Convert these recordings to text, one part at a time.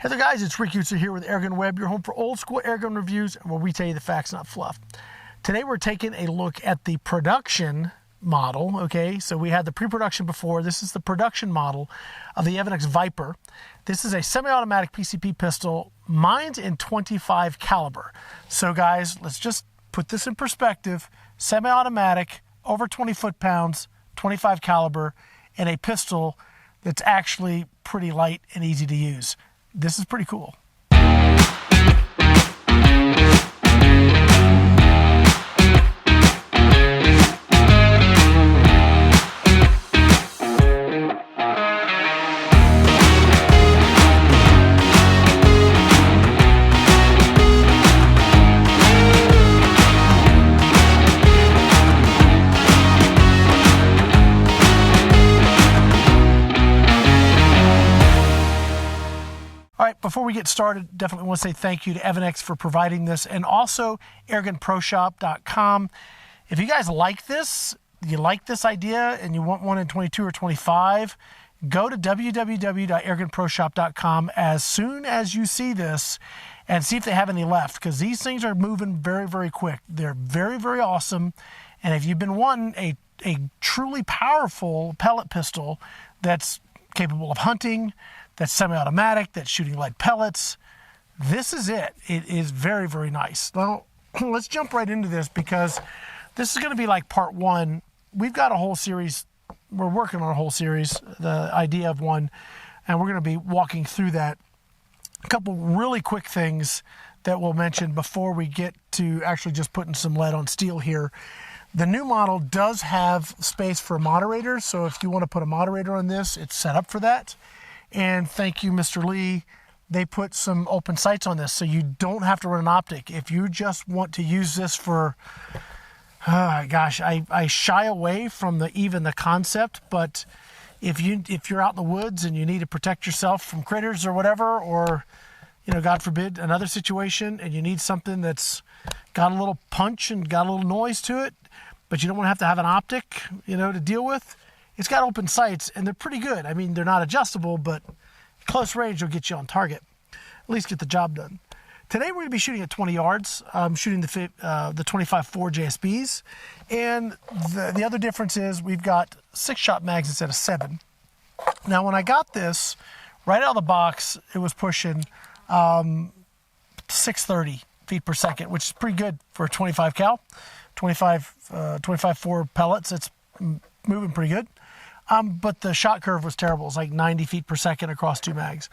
Hey there guys, it's Rick Utzer here with Airgunweb, your home for old school airgun reviews and where we tell you the facts, not fluff. Today we're taking a look at the production model, okay? So we had the pre-production before. This is the production model of the Evanix Viper. This is a semi-automatic PCP pistol, mine's in .25 caliber. So guys, let's just put this in perspective. Semi-automatic, over 20 foot-pounds, 25 caliber, and a pistol that's actually pretty light and easy to use. This is pretty cool. All right, before we get started, definitely want to say thank you to Evanix for providing this, and also airgunproshop.com. If you guys like this, you like this idea, and you want one in 22 or 25, go to www.airgunproshop.com as soon as you see this and see if they have any left, because these things are moving very, very quick. They're very, very awesome, and if you've been wanting a truly powerful pellet pistol that's capable of hunting, that's semi-automatic, that's shooting lead pellets, this is it. It is very, very nice. Now, let's jump right into this because this is going to be like part one. We've got a whole series. We're working on a whole series, the idea of one, and we're going to be walking through that. A couple really quick things that we'll mention before we get to actually just putting some lead on steel here. The new model does have space for a moderator, so if you want to put a moderator on this, it's set up for that. And thank you, Mr. Lee. They put some open sights on this, so you don't have to run an optic. If you just want to use this for, gosh, I shy away from even the concept, but if you're out in the woods and you need to protect yourself from critters or whatever, or, you know, God forbid, another situation, and you need something that's got a little punch and got a little noise to it, but you don't want to have an optic, you know, to deal with, it's got open sights, and they're pretty good. I mean, they're not adjustable, but close range will get you on target. At least get the job done. Today we're going to be shooting at 20 yards. I'm shooting the 25-4 JSBs, and the other difference is we've got 6-shot mags instead of 7. Now, when I got this, right out of the box, it was pushing 630 feet per second, which is pretty good for a 25 cal. 25-4 pellets, it's moving pretty good. But the shot curve was terrible. It's like 90 feet per second across 2 mags.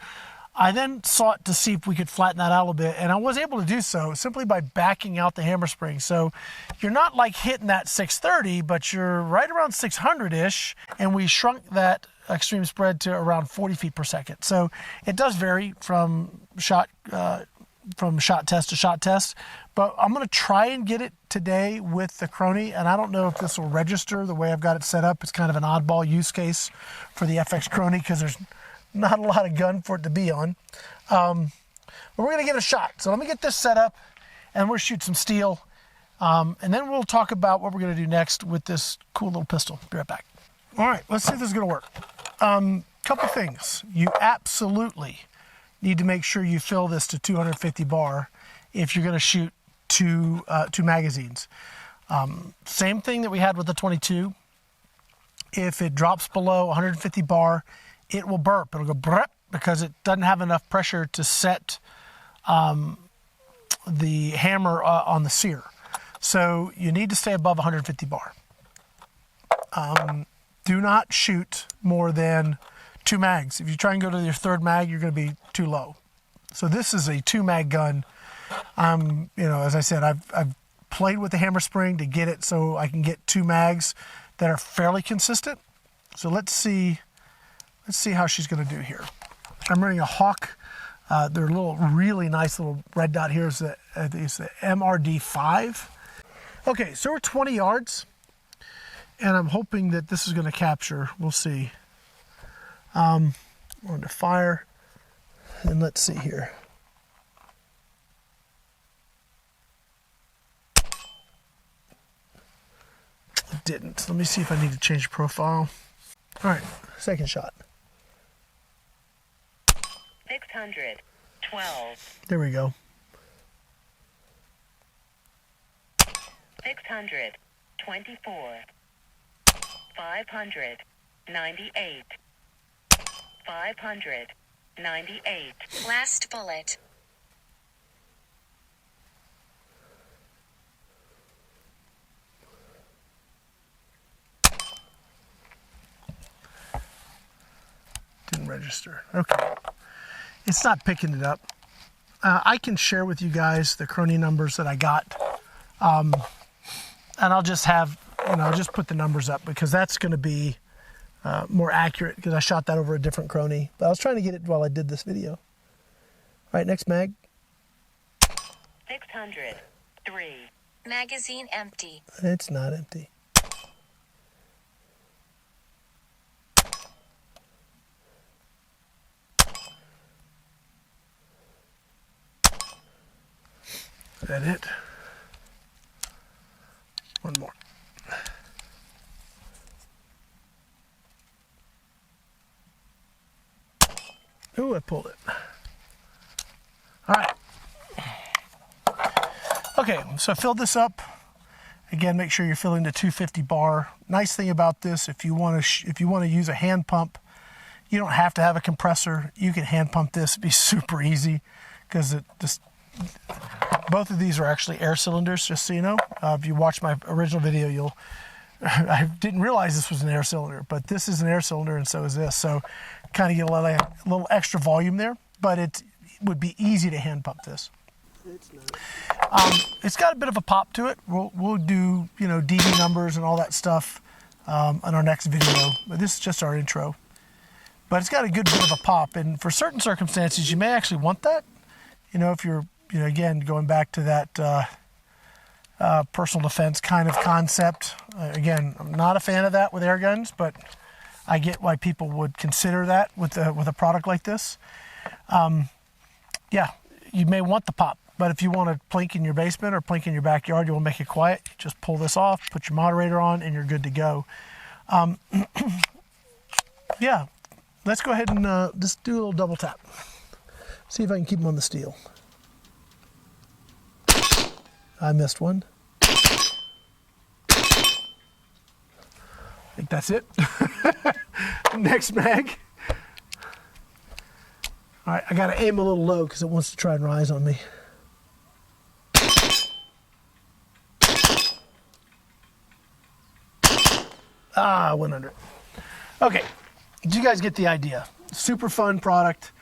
I then sought to see if we could flatten that out a little bit, and I was able to do so simply by backing out the hammer spring. So you're not like hitting that 630, but you're right around 600-ish, and we shrunk that extreme spread to around 40 feet per second. So it does vary from shot test to shot test, but I'm going to try and get it today with the Crony, and I don't know if this will register the way I've got it set up. It's kind of an oddball use case for the FX Crony because there's not a lot of gun for it to be on. But we're going to give it a shot. So let me get this set up, and we'll shoot some steel, and then we'll talk about what we're going to do next with this cool little pistol. Be right back. All right, let's see if this is going to work. Couple things. You absolutely need to make sure you fill this to 250 bar if you're going to shoot two magazines. Same thing that we had with the 22. If it drops below 150 bar, it will burp. It'll go burp because it doesn't have enough pressure to set the hammer on the sear. So you need to stay above 150 bar. Do not shoot more than 2 mags. If you try and go to your 3rd mag, you're going to be too low. So this is a 2-mag gun. You know, as I said, I've played with the hammer spring to get it so I can get 2 mags that are fairly consistent. So let's see how she's going to do here. I'm running a Hawk. Their little really nice little red dot here is the MRD5. Okay, so we're 20 yards, and I'm hoping that this is going to capture. We'll see. We're on to fire, and let's see here. It didn't. Let me see if I need to change profile. All right, second shot. 600. 12. There we go. 624. 598. 598. Last bullet. Didn't register. Okay. It's not picking it up. I can share with you guys the crony numbers that I got. And I'll just have, I'll just put the numbers up because that's going to be more accurate because I shot that over a different crony. But I was trying to get it while I did this video. All right, next mag. 603. Magazine empty. It's not empty. Is that it? One more. Ooh, I pulled it. All right. Okay, so I filled this up. Again, make sure you're filling the 250 bar. Nice thing about this, if you want to use a hand pump, you don't have to have a compressor. You can hand pump this. It'd be super easy because both of these are actually air cylinders, just so you know. If you watch my original video, I didn't realize this was an air cylinder, but this is an air cylinder and so is this. So kind of get a little extra volume there, but it would be easy to hand pump this. It's not. It's got a bit of a pop to it. We'll do, DB numbers and all that stuff on our next video, but this is just our intro. But it's got a good bit of a pop, and for certain circumstances, you may actually want that. If you're, again, going back to that personal defense kind of concept. Again, I'm not a fan of that with air guns, but I get why people would consider that with a product like this. Yeah, you may want the pop, but if you want to plink in your basement or plink in your backyard, you want to make it quiet, just pull this off, put your moderator on, and you're good to go. Yeah, let's go ahead and just do a little double tap. See if I can keep them on the steel. I missed one. I think that's it. Next mag. All right, I got to aim a little low because it wants to try and rise on me. I went under it. Okay, did you guys get the idea? Super fun product.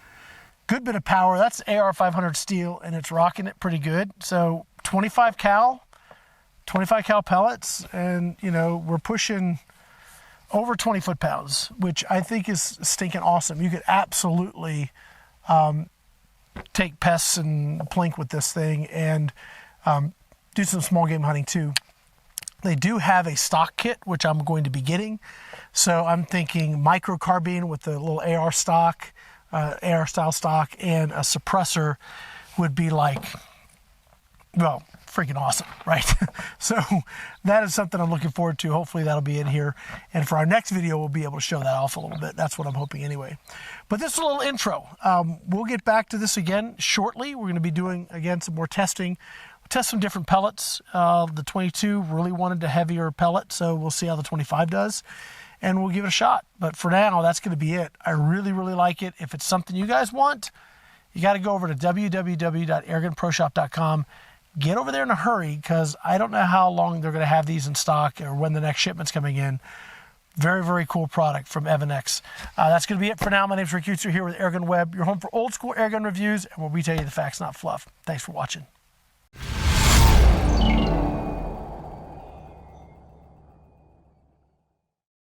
Good bit of power. That's AR500 steel, and it's rocking it pretty good. So 25 cal pellets, and we're pushing over 20 foot-pounds, which I think is stinking awesome. You could absolutely take pests and plink with this thing and do some small game hunting too. They do have a stock kit, which I'm going to be getting. So I'm thinking microcarbine with the little AR stock, AR style stock, and a suppressor would be like, well, freaking awesome, right? So that is something I'm looking forward to. Hopefully that'll be in here. And for our next video, we'll be able to show that off a little bit. That's what I'm hoping anyway. But this is a little intro. We'll get back to this again shortly. We're going to be doing, again, some more testing. We'll test some different pellets. The 22 really wanted a heavier pellet, so we'll see how the 25 does. And we'll give it a shot. But for now, that's going to be it. I really, really like it. If it's something you guys want, you got to go over to www.airgunproshop.com. Get over there in a hurry because I don't know how long they're going to have these in stock or when the next shipment's coming in. Very, very cool product from Evanix. That's going to be it for now. My name's Rick Utzer here with Airgunweb, your home for old school airgun reviews, and where we tell you the facts, not fluff. Thanks for watching.